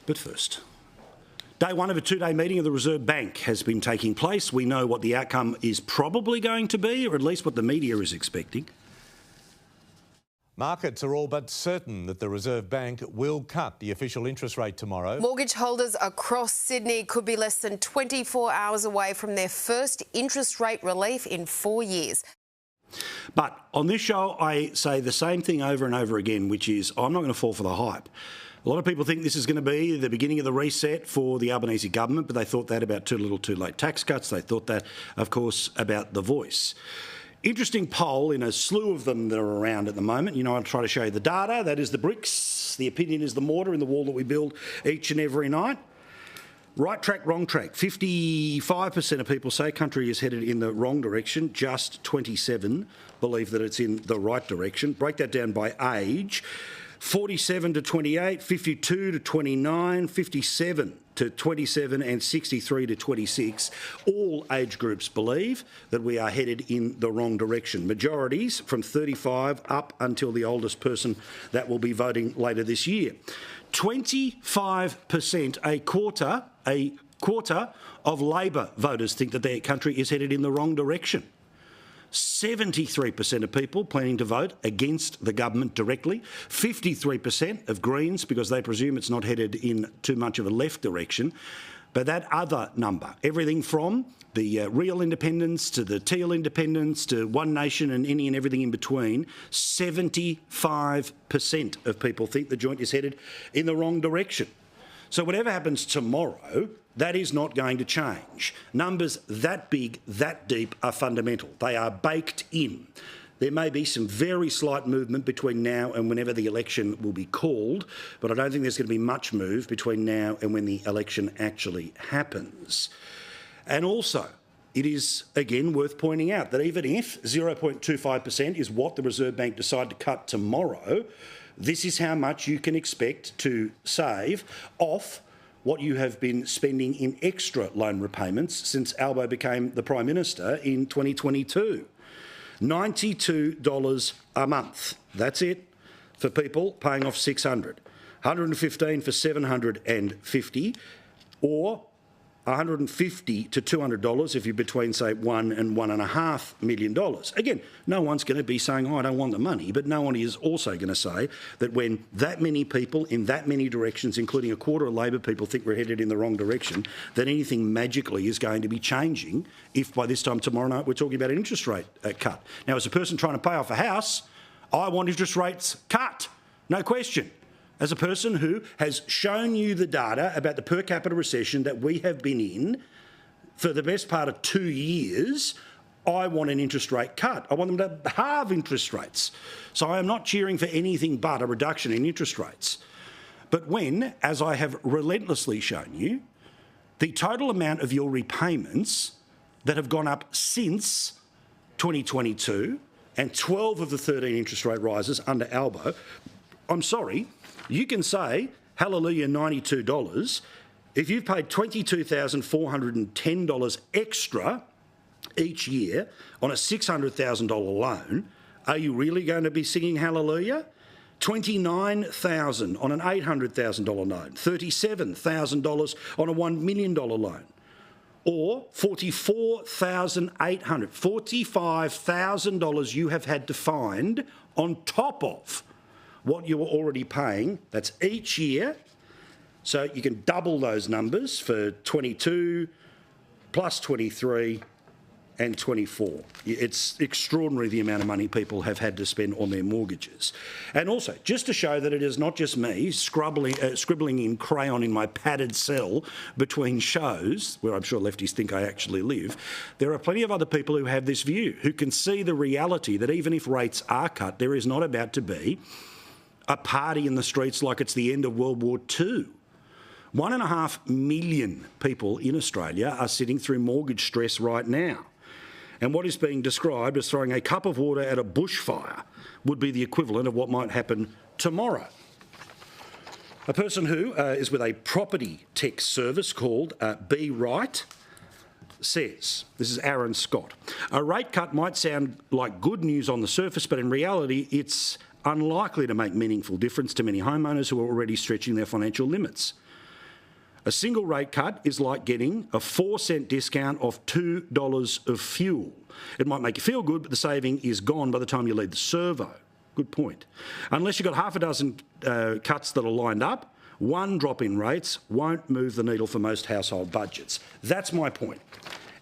But first, day one of a two-day meeting of the Reserve Bank has been taking place. We know what the outcome is probably going to be, or at least what the media is expecting. Markets are all but certain that the Reserve Bank will cut the official interest rate tomorrow. Mortgage holders across Sydney could be less than 24 hours away from their first interest rate relief in 4 years. But on this show, I say the same thing over and over again, which is I'm not going to fall for the hype. A lot of people think this is going to be the beginning of the reset for the Albanese government, but they thought that about too little too late tax cuts. They thought that, of course, about the voice. Interesting poll in a slew of them that are around at the moment. You know, I'll try to show you the data. That is the bricks. The opinion is the mortar in the wall that we build each and every night. Right track, wrong track. 55% of people say country is headed in the wrong direction. Just 27 believe that it's in the right direction. Break that down by age. 47 to 28, 52 to 29, 57 to 27 and 63 to 26. All age groups believe that we are headed in the wrong direction. Majorities from 35 up until the oldest person that will be voting later this year. 25%, a quarter of Labor voters think that their country is headed in the wrong direction. 73% of people planning to vote against the government directly. 53% of Greens because they presume it's not headed in too much of a left direction. But that other number, everything from the real independents to the teal independents to One Nation and any and everything in between, 75% of people think the joint is headed in the wrong direction. So whatever happens tomorrow, that is not going to change. Numbers that big, that deep are fundamental. They are baked in. There may be some very slight movement between now and whenever the election will be called, but I don't think there's going to be much move between now and when the election actually happens. And also, it is, again, worth pointing out that even if 0.25% is what the Reserve Bank decide to cut tomorrow, this is how much you can expect to save off what you have been spending in extra loan repayments since Albo became the Prime Minister in 2022. $92 a month. That's it for people paying off $600. $115 for $750, or $150 to $200 if you're between, say, $1 and $1.5 million. Again, no one's going to be saying, oh, I don't want the money, but no one is also going to say that when that many people in that many directions, including a quarter of Labor people, think we're headed in the wrong direction, that anything magically is going to be changing if by this time tomorrow night we're talking about an interest rate cut. Now, as a person trying to pay off a house, I want interest rates cut, no question. As a person who has shown you the data about the per capita recession that we have been in for the best part of 2 years, I want an interest rate cut. I want them to halve interest rates. So I am not cheering for anything but a reduction in interest rates. But when, as I have relentlessly shown you, the total amount of your repayments that have gone up since 2022 and 12 of the 13 interest rate rises under Albo, I'm sorry, you can say, hallelujah, $92. If you've paid $22,410 extra each year on a $600,000 loan, are you really going to be singing hallelujah? $29,000 on an $800,000 loan, $37,000 on a $1 million loan, or $44,800, $45,000 you have had to find on top of what you were already paying. That's each year. So you can double those numbers for 22 plus 23 and 24. It's extraordinary the amount of money people have had to spend on their mortgages. And also, just to show that it is not just me scribbling in crayon in my padded cell between shows, where I'm sure lefties think I actually live, there are plenty of other people who have this view, who can see the reality that even if rates are cut, there is not about to be a party in the streets like it's the end of World War II. 1.5 million people in Australia are sitting through mortgage stress right now. And what is being described as throwing a cup of water at a bushfire would be the equivalent of what might happen tomorrow. A person who is with a property tech service called Be Right says, this is Aaron Scott, a rate cut might sound like good news on the surface, but in reality it's unlikely to make meaningful difference to many homeowners who are already stretching their financial limits. A single rate cut is like getting a 4-cent discount off $2 of fuel. It might make you feel good, but the saving is gone by the time you leave the servo. Good point. Unless you've got half a dozen cuts that are lined up, one drop in rates won't move the needle for most household budgets. That's my point.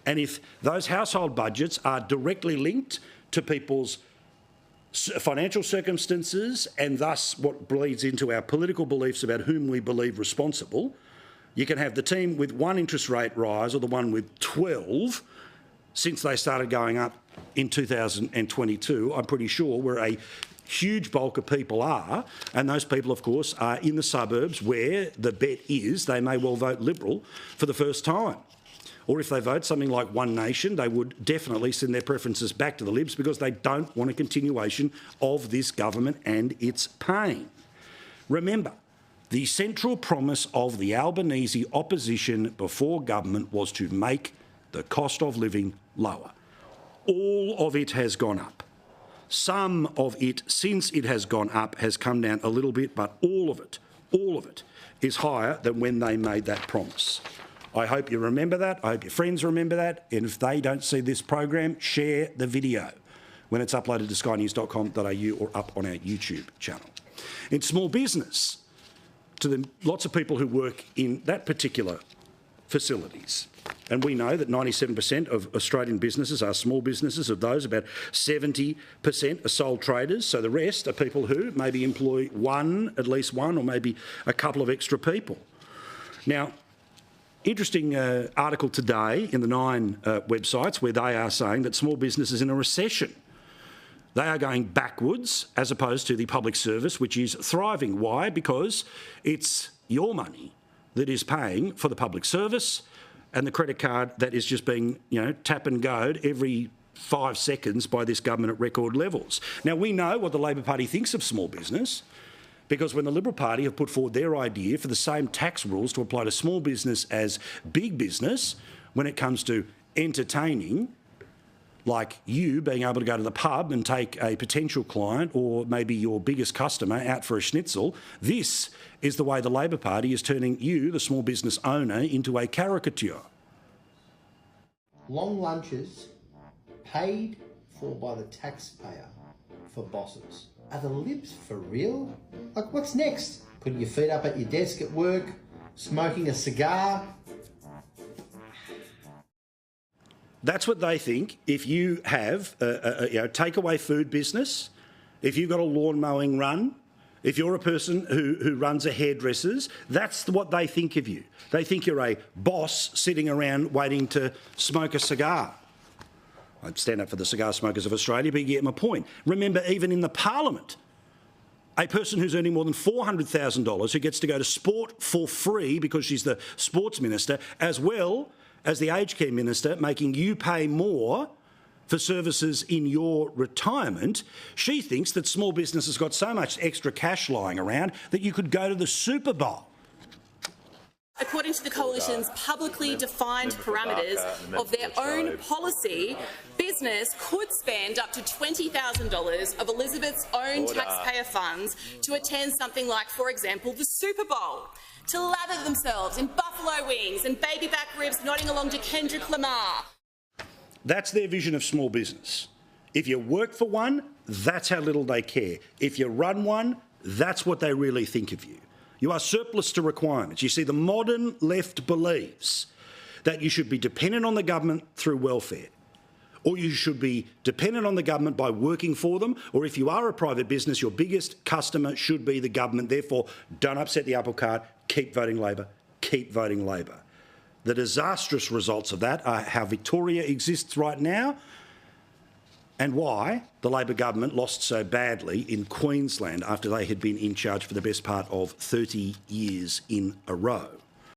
And if those household budgets are directly linked to people's financial circumstances and thus what bleeds into our political beliefs about whom we believe responsible, you can have the team with one interest rate rise or the one with 12 since they started going up in 2022, I'm pretty sure, where a huge bulk of people are, and those people, of course, are in the suburbs where the bet is they may well vote Liberal for the first time. Or if they vote something like One Nation, they would definitely send their preferences back to the Libs because they don't want a continuation of this government and its pain. Remember, the central promise of the Albanese opposition before government was to make the cost of living lower. All of it has gone up. Some of it, since it has gone up, has come down a little bit, but all of it is higher than when they made that promise. I hope you remember that. I hope your friends remember that. And if they don't see this program, share the video when it's uploaded to skynews.com.au or up on our YouTube channel. In small business, to lots of people who work in that particular facilities. And we know that 97% of Australian businesses are small businesses. Of those, about 70% are sole traders. So the rest are people who maybe employ at least one, or maybe a couple of extra people. Now, interesting article today in the Nine websites where they are saying that small business is in a recession. They are going backwards as opposed to the public service, which is thriving. Why? Because it's your money that is paying for the public service and the credit card that is just being, tap and go'd every 5 seconds by this government at record levels. Now, we know what the Labor Party thinks of small business, because when the Liberal Party have put forward their idea for the same tax rules to apply to small business as big business when it comes to entertaining, like you being able to go to the pub and take a potential client or maybe your biggest customer out for a schnitzel, this is the way the Labor Party is turning you, the small business owner, into a caricature. Long lunches paid for by the taxpayer for bosses. Are the Libs for real? Like, what's next? Putting your feet up at your desk at work, smoking a cigar? That's what they think. If you have a takeaway food business, if you've got a lawn mowing run, if you're a person who runs a hairdresser's, that's what they think of you. They think you're a boss sitting around waiting to smoke a cigar. I'd stand up for the cigar smokers of Australia, but you get my point. Remember, even in the Parliament, a person who's earning more than $400,000 who gets to go to sport for free because she's the sports minister, as well as the aged care minister, making you pay more for services in your retirement, she thinks that small business has got so much extra cash lying around that you could go to the Super Bowl. According to the Coalition's publicly defined parameters of their own policy, business could spend up to $20,000 of Elizabeth's own taxpayer funds to attend something like, for example, the Super Bowl, to lather themselves in buffalo wings and baby back ribs nodding along to Kendrick Lamar. That's their vision of small business. If you work for one, that's how little they care. If you run one, that's what they really think of you. You are surplus to requirements. You see, the modern left believes that you should be dependent on the government through welfare, or you should be dependent on the government by working for them, or if you are a private business, your biggest customer should be the government. Therefore, don't upset the apple cart. Keep voting Labor. Keep voting Labor. The disastrous results of that are how Victoria exists right now and why the Labor government lost so badly in Queensland after they had been in charge for the best part of 30 years in a row.